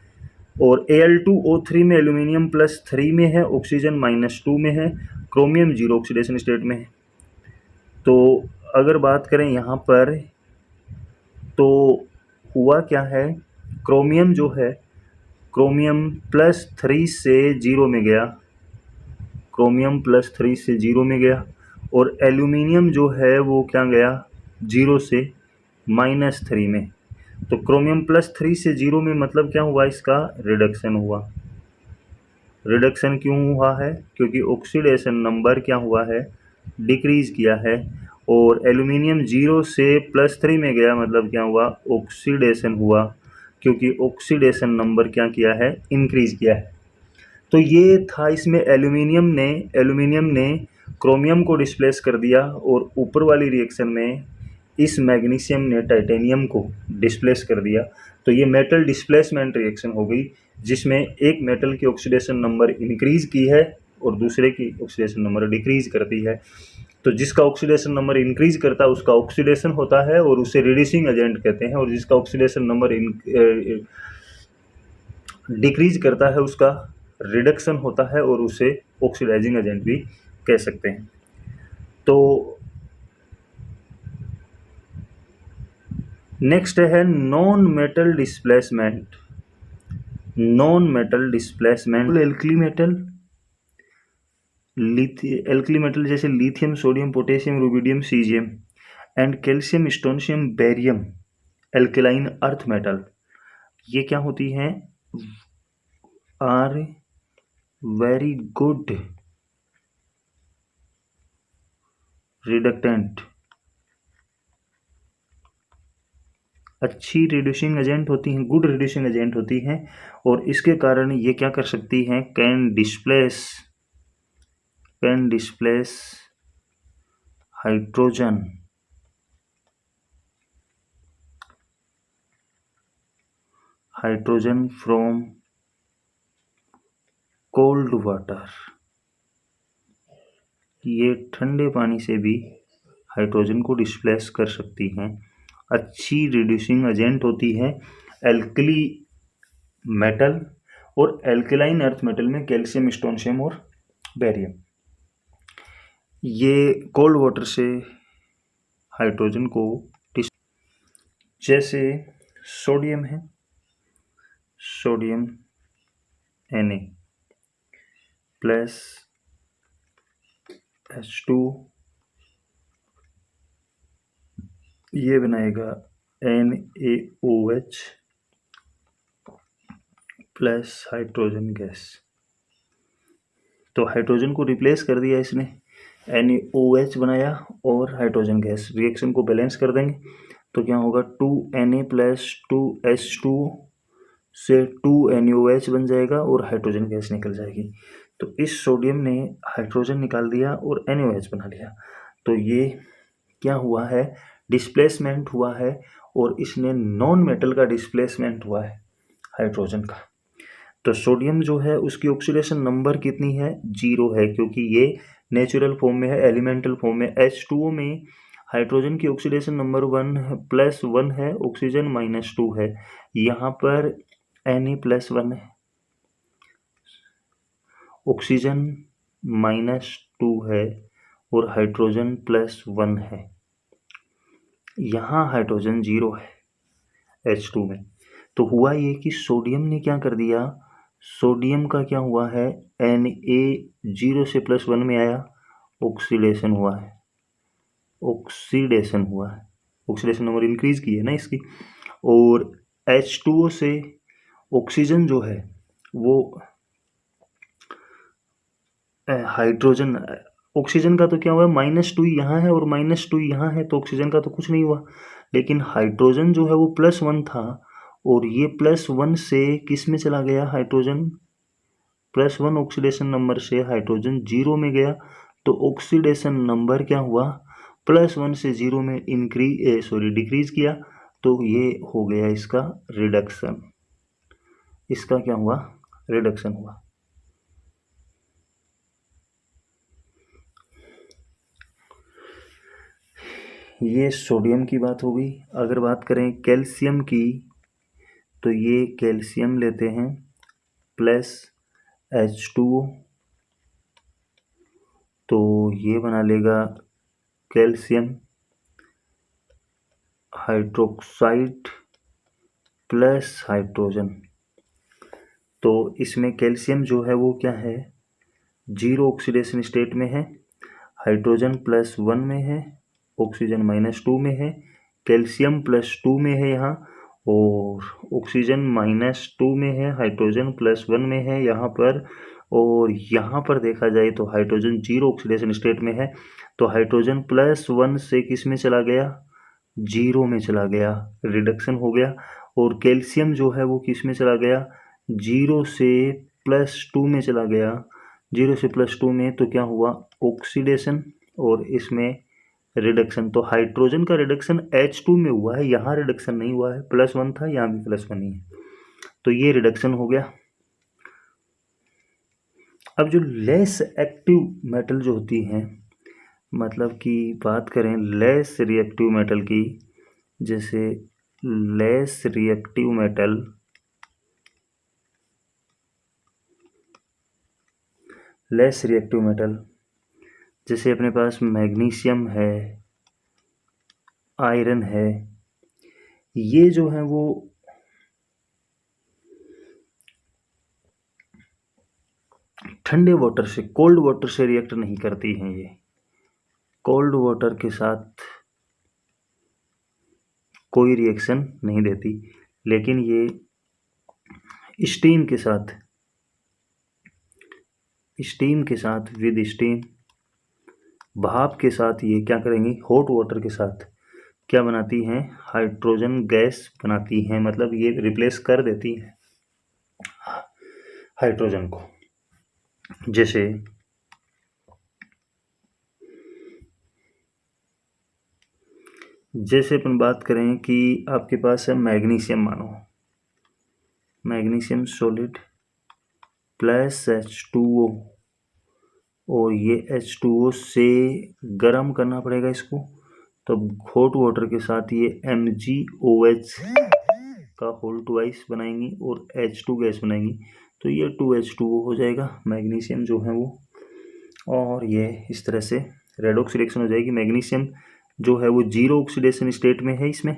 Speaker 1: और Al2O3 में एल्यूमिनियम +3 में है, ऑक्सीजन -2 में है, क्रोमियम 0 ऑक्सीडेशन स्टेट में है। तो अगर बात करें यहाँ पर तो हुआ क्या है, क्रोमियम जो है, क्रोमियम +3 से 0 में गया, क्रोमियम +3 से 0 में गया, और एल्यूमिनियम जो है वो क्या गया, 0 से -3 में। तो क्रोमियम +3 से 0 में मतलब क्या हुआ, इसका रिडक्शन हुआ। रिडक्शन क्यों हुआ है, क्योंकि ऑक्सीडेशन नंबर क्या हुआ है, डिक्रीज किया है। और एल्यूमिनियम 0 से +3 में गया मतलब क्या हुआ, ऑक्सीडेशन हुआ, क्योंकि ऑक्सीडेशन नंबर क्या किया है, इंक्रीज किया है। तो ये था इसमें एल्यूमिनियम ने क्रोमियम को डिस्प्लेस कर दिया, और ऊपर वाली रिएक्शन में इस मैग्नीशियम ने टाइटेनियम को डिस्प्लेस कर दिया। तो ये मेटल डिस्प्लेसमेंट रिएक्शन हो गई, जिसमें एक मेटल की ऑक्सीडेशन नंबर इंक्रीज की है और दूसरे की ऑक्सीडेशन नंबर डिक्रीज करती है। तो जिसका ऑक्सीडेशन नंबर इंक्रीज करता है उसका ऑक्सीडेशन होता है और उसे रिड्यूसिंग एजेंट कहते हैं, और जिसका ऑक्सीडेशन नंबर डिक्रीज करता है उसका रिडक्शन होता है और उसे ऑक्सीडाइजिंग एजेंट भी कह सकते हैं। तो नेक्स्ट है non metal displacement. Non metal displacement, alkali metal जैसे lithium, sodium, potassium, rubidium, caesium and calcium, strontium, barium, alkaline earth metal, ये क्या होती हैं, आर वेरी गुड रिडक्टेंट, अच्छी रिड्यूसिंग एजेंट होती हैं, गुड रिड्यूसिंग एजेंट होती हैं, और इसके कारण ये क्या कर सकती हैं, can displace hydrogen from cold water. ये ठंडे पानी से भी हाइड्रोजन को डिस्प्लेस कर सकती हैं, अच्छी रिड्यूसिंग एजेंट होती है एल्कली मेटल, और एल्कलाइन अर्थ मेटल में कैल्शियम, स्टोनशियम और बेरियम, ये कोल्ड वाटर से हाइड्रोजन को जैसे सोडियम है, सोडियम Na +H2, ये बनाएगा NaOH प्लस हाइड्रोजन गैस। तो हाइड्रोजन को रिप्लेस कर दिया इसने, NaOH बनाया और हाइड्रोजन गैस, रिएक्शन को बैलेंस कर देंगे तो क्या होगा, 2Na + 2H2 से 2NaOH बन जाएगा और हाइड्रोजन गैस निकल जाएगी। तो इस सोडियम ने हाइड्रोजन निकाल दिया और NaOH बना लिया। तो ये क्या हुआ है, डिस्प्लेसमेंट हुआ है और इसने नॉन मेटल का डिस्प्लेसमेंट हुआ है हाइड्रोजन का। तो सोडियम जो है उसकी ऑक्सीडेशन नंबर कितनी है, 0 है, क्योंकि ये नेचुरल फॉर्म में है, एलिमेंटल फॉर्म में। H2O में हाइड्रोजन की ऑक्सीडेशन नंबर 1 है, ऑक्सीजन -2 है। यहाँ पर Na+1 है, ऑक्सीजन -2 है और हाइड्रोजन +1 है। यहाँ हाइड्रोजन 0 है H2 में। तो हुआ ये कि सोडियम ने क्या कर दिया, सोडियम का क्या हुआ है, Na 0 से +1 में आया, ऑक्सीडेशन हुआ है, ऑक्सीडेशन हुआ है, ऑक्सीडेशन नंबर इंक्रीज की है ना इसकी। और H2O से ऑक्सीजन जो है वो हाइड्रोजन, ऑक्सीजन का तो क्या हुआ, -2 यहाँ है और -2 यहाँ है, तो ऑक्सीजन का तो कुछ नहीं हुआ। लेकिन हाइड्रोजन जो है वो +1 था और ये +1 से किस में चला गया, हाइड्रोजन +1 ऑक्सीडेशन नंबर से हाइड्रोजन 0 में गया। तो ऑक्सीडेशन नंबर क्या हुआ, +1 से 0 में डिक्रीज किया। तो ये हो गया इसका रिडक्शन, इसका क्या हुआ, रिडक्शन हुआ। ये सोडियम की बात हो गई। अगर बात करें कैल्शियम की, तो ये कैल्शियम लेते हैं +H2O, तो ये बना लेगा कैल्शियम हाइड्रोक्साइड प्लस हाइड्रोजन। तो इसमें कैल्शियम जो है वो क्या है, 0 ऑक्सीडेशन स्टेट में है, हाइड्रोजन +1 में है, ऑक्सीजन -2 में है, कैल्शियम +2 में है यहाँ, और ऑक्सीजन -2 में है, हाइड्रोजन +1 में है यहाँ पर। और यहाँ पर देखा जाए तो हाइड्रोजन 0 ऑक्सीडेशन स्टेट में है, तो हाइड्रोजन +1 से किस में चला गया, 0 में चला गया, रिडक्शन हो गया। और कैल्शियम जो है वो किस में चला गया, 0 से +2 में चला गया, 0 से +2 में, तो क्या हुआ, ऑक्सीडेशन और इसमें रिडक्शन। तो हाइड्रोजन का रिडक्शन H2 में हुआ है, यहाँ रिडक्शन नहीं हुआ है, +1 था, यहाँ भी +1 ही है, तो ये रिडक्शन हो गया। अब जो लेस एक्टिव मेटल जो होती हैं, मतलब कि बात करें लेस रिएक्टिव मेटल की, जैसे लेस रिएक्टिव मेटल, जैसे अपने पास मैग्नीशियम है, आयरन है, ये जो है वो ठंडे वाटर से, कोल्ड वाटर से रिएक्ट नहीं करती हैं, ये कोल्ड वाटर के साथ कोई रिएक्शन नहीं देती। लेकिन ये स्टीम के साथ विद स्टीम, भाप के साथ ये क्या करेंगी, हॉट वाटर के साथ क्या बनाती हैं, हाइड्रोजन गैस बनाती हैं, मतलब ये रिप्लेस कर देती हैं हाइड्रोजन को। जैसे अपन बात करें कि आपके पास है मैग्नीशियम, मानो मैग्नीशियम सॉलिड +H2O, और ये H2O से गर्म करना पड़ेगा इसको, तब हॉट वाटर के साथ ये MgOH का होल ट्वाइस बनाएंगी और H2 गैस बनाएंगी, तो ये 2H2O हो जाएगा मैग्नीशियम जो है वो। और ये इस तरह से रेडॉक्स रिएक्शन हो जाएगी। मैग्नीशियम जो है वो 0 ऑक्सीडेशन स्टेट में है इसमें,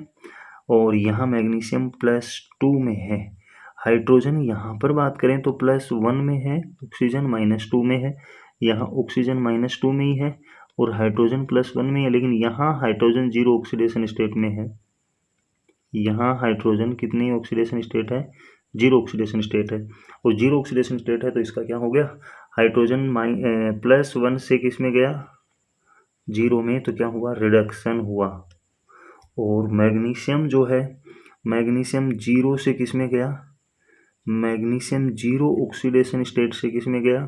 Speaker 1: और यहाँ मैग्नीशियम +2 में है। हाइड्रोजन यहाँ पर बात करें तो +1 में है, ऑक्सीजन -2 में है, यहाँ ऑक्सीजन -2 में ही है और हाइड्रोजन +1 में है। लेकिन यहाँ हाइड्रोजन 0 ऑक्सीडेशन स्टेट में है, यहाँ हाइड्रोजन कितनी ऑक्सीडेशन स्टेट है, 0 ऑक्सीडेशन स्टेट है, और 0 ऑक्सीडेशन स्टेट है, तो इसका क्या हो गया, हाइड्रोजन +1 से किस में गया, 0 में, तो क्या हुआ, रिडक्शन हुआ। और मैग्नीशियम जो है, मैग्नीशियम 0 से किस में गया, मैग्नीशियम 0 ऑक्सीडेशन स्टेट से किस में गया,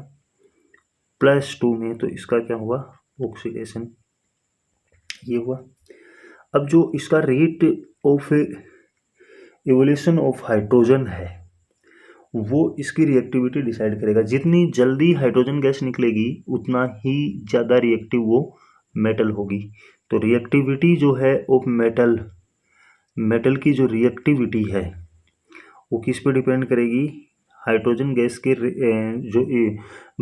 Speaker 1: +2 में, तो इसका क्या हुआ, ऑक्सीडेशन, ये हुआ। अब जो इसका rate of evolution of hydrogen है वो इसकी रिएक्टिविटी डिसाइड करेगा। जितनी जल्दी हाइड्रोजन गैस निकलेगी उतना ही ज़्यादा रिएक्टिव वो मेटल होगी। तो रिएक्टिविटी जो है ऑफ मेटल की जो रिएक्टिविटी है वो किस पे डिपेंड करेगी? हाइड्रोजन गैस के जो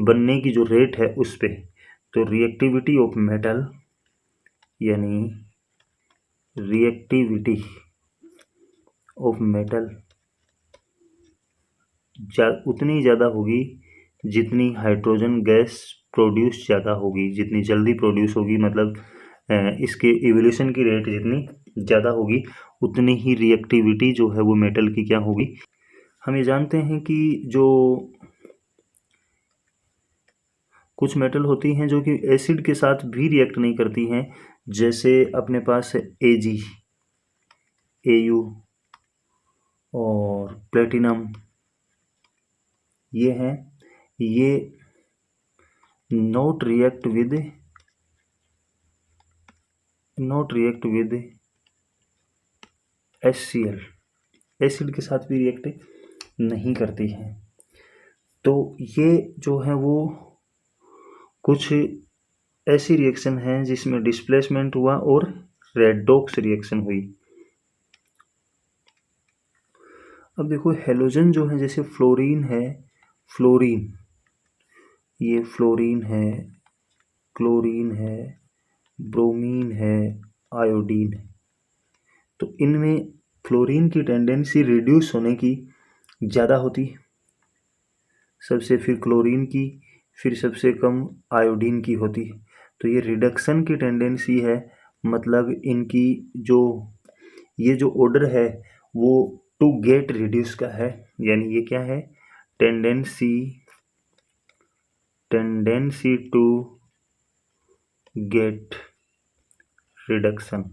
Speaker 1: बनने की जो रेट है उस पे। तो रिएक्टिविटी ऑफ मेटल यानी रिएक्टिविटी ऑफ मेटल उतनी ज़्यादा होगी जितनी हाइड्रोजन गैस प्रोड्यूस ज़्यादा होगी। जितनी जल्दी प्रोड्यूस होगी मतलब इसके इवोल्यूशन की रेट जितनी ज़्यादा होगी उतनी ही रिएक्टिविटी जो है वो मेटल की क्या होगी। हम ये जानते हैं कि जो कुछ मेटल होती हैं जो कि एसिड के साथ भी रिएक्ट नहीं करती हैं, जैसे अपने पास Ag, Au और प्लेटिनम, ये हैं, ये not react with HCl, acid के साथ भी रिएक्ट नहीं करती हैं। तो ये जो है वो कुछ ऐसी रिएक्शन हैं जिसमें डिस्प्लेसमेंट हुआ और रेडॉक्स रिएक्शन हुई। अब देखो हेलोजन जो है, जैसे फ्लोरीन है, ये फ्लोरीन है, क्लोरीन है, ब्रोमीन है, आयोडीन है। तो इनमें फ्लोरीन की टेंडेंसी रिड्यूस होने की ज़्यादा होती है सबसे, फिर क्लोरीन की, फिर सबसे कम आयोडीन की होती है। तो ये रिडक्शन की टेंडेंसी है, मतलब इनकी ये जो ऑर्डर है वो टू गेट रिड्यूस का है। यानी ये क्या है? Tendency to get reduction,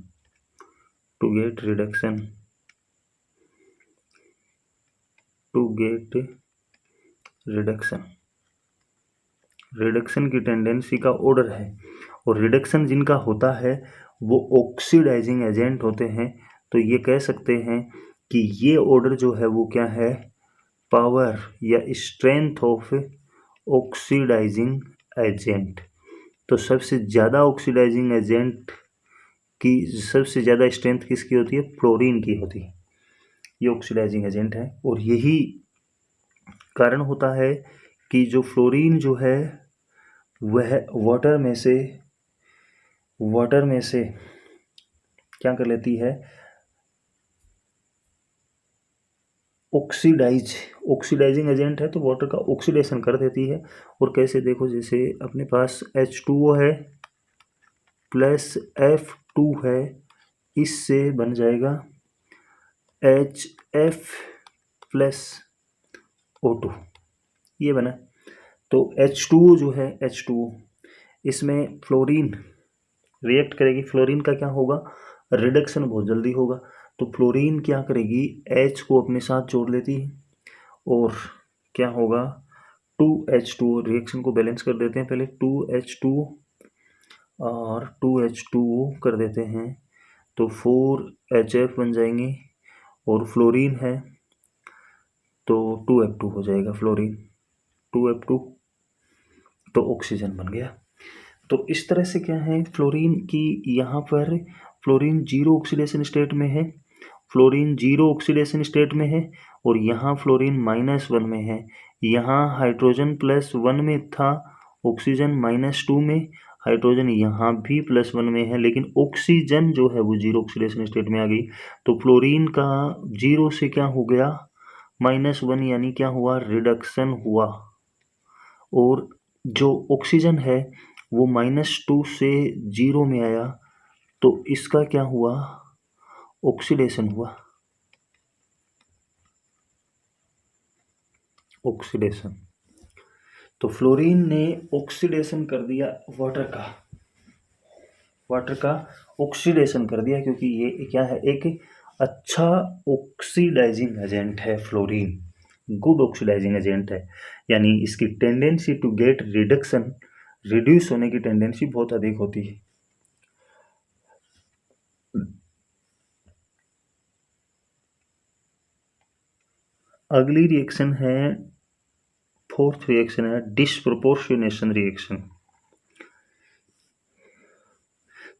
Speaker 1: reduction की टेंडेंसी का ऑर्डर है। और रिडक्शन जिनका होता है वो ऑक्सीडाइजिंग एजेंट होते हैं। तो ये कह सकते हैं कि ये ऑर्डर जो है वो क्या है? पावर या स्ट्रेंथ ऑफ ऑक्सीडाइजिंग एजेंट। तो सबसे ज़्यादा ऑक्सीडाइजिंग एजेंट की सबसे ज़्यादा स्ट्रेंथ किसकी होती है? फ्लोरीन की होती है। ये ऑक्सीडाइजिंग एजेंट है और यही कारण होता है कि जो फ्लोरीन जो है वह वाटर में से क्या कर लेती है? ऑक्सीडाइजिंग एजेंट है तो वाटर का ऑक्सीडेशन कर देती है। और कैसे? देखो, जैसे अपने पास H2O है प्लस F2 है, इससे बन जाएगा HF प्लस O2, ये बना। तो H2O जो है, H2O इसमें फ्लोरीन रिएक्ट करेगी। फ्लोरीन का क्या होगा? रिडक्शन बहुत जल्दी होगा। तो फ्लोरीन क्या करेगी? H को अपने साथ जोड़ लेती है और क्या होगा? 2H2O, रिएक्शन को बैलेंस कर देते हैं पहले, 2H2O और 2H2O कर देते हैं तो 4HF बन जाएंगे। और फ्लोरीन है तो 2F2 हो जाएगा, फ्लोरीन 2F2, तो ऑक्सीजन बन गया। तो इस तरह से क्या है फ्लोरीन की, यहाँ पर फ्लोरीन जीरो ऑक्सीडेशन स्टेट में है, और यहाँ फ्लोरीन -1 में है। यहाँ हाइड्रोजन +1 में था, ऑक्सीजन -2 में, हाइड्रोजन यहाँ भी +1 में है, लेकिन ऑक्सीजन जो है वो जीरो ऑक्सीडेशन स्टेट में आ गई। तो फ्लोरीन का जीरो से क्या हो गया? -1, यानी क्या हुआ? रिडक्शन हुआ। और जो ऑक्सीजन है वो -2 से 0 में आया, तो इसका क्या हुआ? ऑक्सीडेशन हुआ, ऑक्सीडेशन। तो फ्लोरीन ने ऑक्सीडेशन कर दिया वाटर का ऑक्सीडेशन कर दिया, क्योंकि ये क्या है? एक अच्छा ऑक्सीडाइजिंग एजेंट है फ्लोरीन, गुड ऑक्सीडाइजिंग एजेंट है। यानी इसकी tendency to get reduction, reduce होने की टेंडेंसी बहुत अधिक होती है। अगली रिएक्शन है, फोर्थ रिएक्शन है डिस्प्रोपोर्शनेशन रिएक्शन।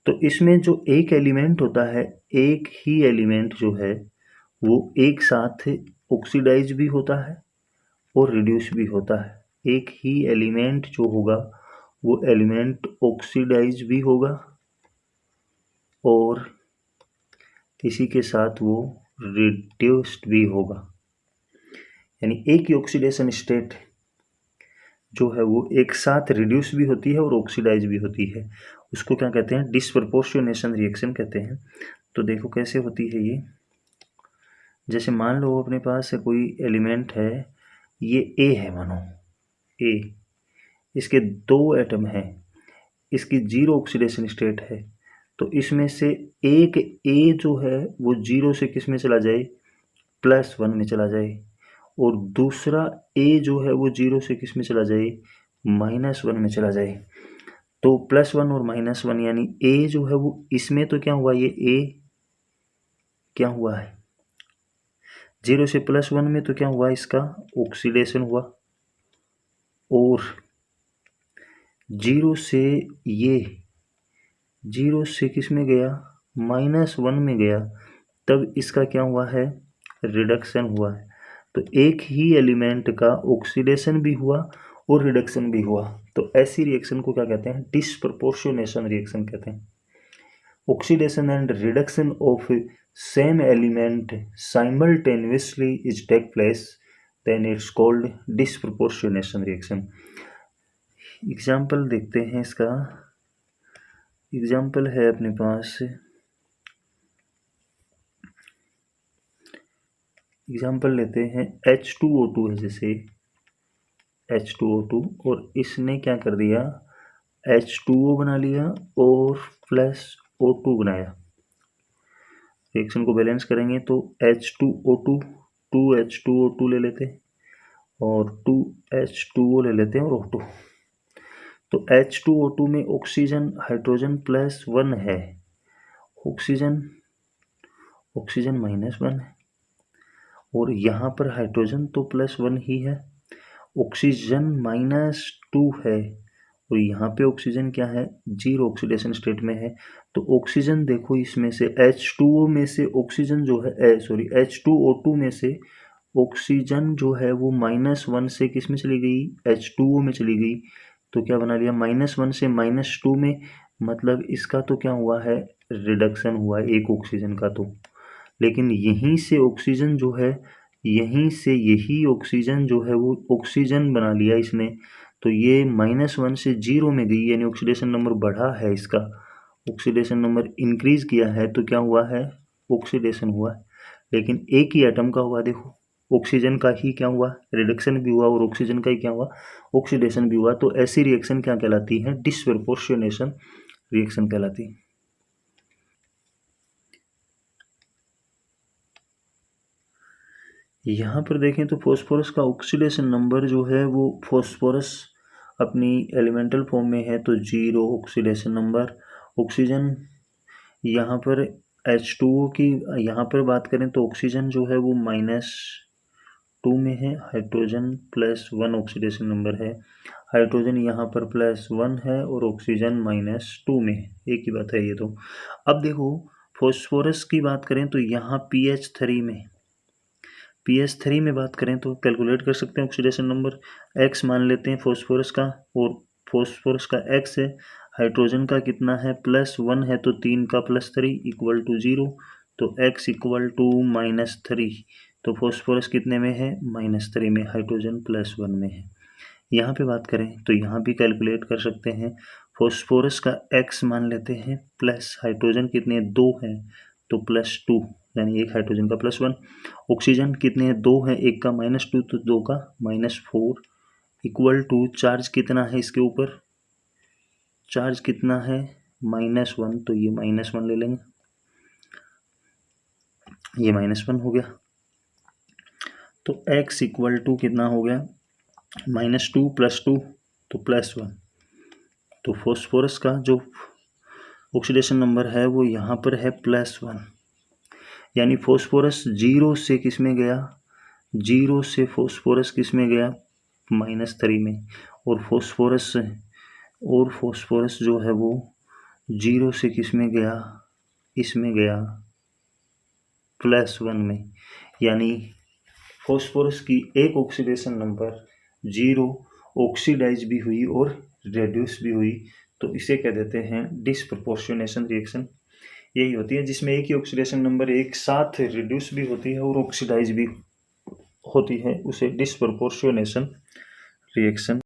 Speaker 1: तो इसमें जो एक एलिमेंट होता है, एक ही एलिमेंट जो है वो एक साथ ऑक्सीडाइज भी होता है और रिड्यूस भी होता है। एक ही एलिमेंट जो होगा वो एलिमेंट ऑक्सीडाइज भी होगा और इसी के साथ वो रिड्यूस्ड भी होगा। यानी एक ही ऑक्सीडेशन स्टेट जो है वो एक साथ रिड्यूस भी होती है और ऑक्सीडाइज भी होती है। उसको क्या कहते हैं? डिस्प्रोपोर्शनेशन रिएक्शन कहते हैं। तो देखो कैसे होती है ये। जैसे मान लो अपने पास कोई एलिमेंट है, ये ए है मानो, ए, इसके 2 एटम हैं, इसकी 0 ऑक्सीडेशन स्टेट है। तो इसमें से एक ए जो है वो 0 से किस में चला जाए? +1 में चला जाए। और दूसरा ए जो है वो 0 से किस में चला जाए? -1 में चला जाए। तो +1 और -1 यानी ए जो है वो इसमें तो क्या हुआ, ये ए क्या हुआ है 0 से +1 में, तो क्या हुआ इसका ऑक्सीडेशन हुआ। और 0 से ये 0 से किस में गया? -1 में गया, तब इसका क्या हुआ है? रिडक्शन हुआ है। तो एक ही एलिमेंट का ऑक्सीडेशन भी हुआ और रिडक्शन भी हुआ। तो ऐसी रिएक्शन को क्या कहते हैं? डिस्प्रपोर्शनेशन रिएक्शन कहते हैं। Oxidation and reduction of same element simultaneously is take place, then it's called disproportionation reaction. Example देखते हैं इसका। एग्जाम्पल है अपने पास, एग्जाम्पल लेते हैं H2O2 है, जैसे H2O2, और इसने क्या कर दिया? H2O बना लिया और +O2 बनाया। रिएक्शन को बैलेंस करेंगे तो H2O2 2H2O2 ले लेते हैं और 2H2O ले लेते हैं और O2। तो H2O2 में ऑक्सीजन हाइड्रोजन +1 है, ऑक्सीजन -1 है, और यहाँ पर हाइड्रोजन तो +1 ही है, ऑक्सीजन -2 है, और यहाँ पे ऑक्सीजन क्या है? 0 ऑक्सीडेशन स्टेट में है। तो ऑक्सीजन देखो, इसमें से H2O में से ऑक्सीजन जो है H2O2 में से ऑक्सीजन जो है वो -1 से किस में चली गई? H2O में चली गई। तो क्या बना लिया? -1 से -2 में, मतलब इसका तो क्या हुआ है? रिडक्शन हुआ है एक ऑक्सीजन का। तो लेकिन यहीं से ऑक्सीजन जो है, यहीं से यही ऑक्सीजन जो है वो ऑक्सीजन बना लिया इसने। तो ये -1 से 0 में गई, यानी ऑक्सीडेशन नंबर बढ़ा है इसका, ऑक्सीडेशन नंबर इंक्रीज किया है। तो क्या हुआ है? ऑक्सीडेशन हुआ है। लेकिन एक ही एटम का हुआ, देखो ऑक्सीजन का ही क्या हुआ? रिडक्शन भी हुआ, और ऑक्सीजन का ही क्या हुआ? ऑक्सीडेशन भी हुआ। तो ऐसी रिएक्शन क्या कहलाती है? डिस्प्रोपोर्शनेशन रिएक्शन कहलाती है। यहाँ पर देखें तो फॉस्फोरस का ऑक्सीडेशन नंबर जो है वो, फॉस्फोरस अपनी एलिमेंटल फॉर्म में है तो 0 ऑक्सीडेशन नंबर। ऑक्सीजन यहाँ पर H2O की यहाँ पर बात करें तो ऑक्सीजन जो है वो -2 में है, हाइड्रोजन +1 ऑक्सीडेशन नंबर है, हाइड्रोजन यहाँ पर +1 है और ऑक्सीजन -2 में है। एक ही बात है ये तो। अब देखो फॉस्फोरस की बात करें तो यहाँ pH3 में बात करें तो कैलकुलेट कर सकते हैं ऑक्सीडेशन नंबर। X मान लेते हैं फॉस्फोरस का, और फॉस्फोरस का X है, हाइड्रोजन का कितना है? +1 है, तो 3 का +3 = 0। तो X = -3। तो फॉस्फोरस कितने में है? -3 में, हाइड्रोजन +1 में है। यहाँ पे बात करें तो यहाँ भी कैलकुलेट कर सकते हैं। फॉस्फोरस का X मान लेते हैं प्लस, हाइड्रोजन कितने? 2 हैं, तो +2, यानी एक हाइड्रोजन का +1। ऑक्सीजन कितने हैं? 2 हैं, एक का -2, तो 2 का -4 = चार्ज कितना है इसके ऊपर? चार्ज कितना है? -1, तो ये -1 ले लेंगे, ये -1 हो गया। तो X = कितना हो गया? -2 + 2, तो +1। तो फॉस्फोरस का जो ऑक्सीडेशन नंबर है वो यहाँ पर है +1, यानी फॉस्फोरस 0 से किस में गया? 0 से फॉस्फोरस किस में गया, -3 में, और फॉस्फोरस जो है वो 0 से किस में गया, इसमें गया +1 में, यानी फॉस्फोरस की एक ऑक्सीडेशन नंबर 0 ऑक्सीडाइज भी हुई और रेड्यूस भी हुई, तो इसे कह देते हैं डिसप्रपोर्शनेशन रिएक्शन। यही होती है जिसमें एक ही ऑक्सीडेशन नंबर एक साथ रिड्यूस भी होती है और ऑक्सीडाइज भी होती है, उसे डिसप्रपोर्शनेशन रिएक्शन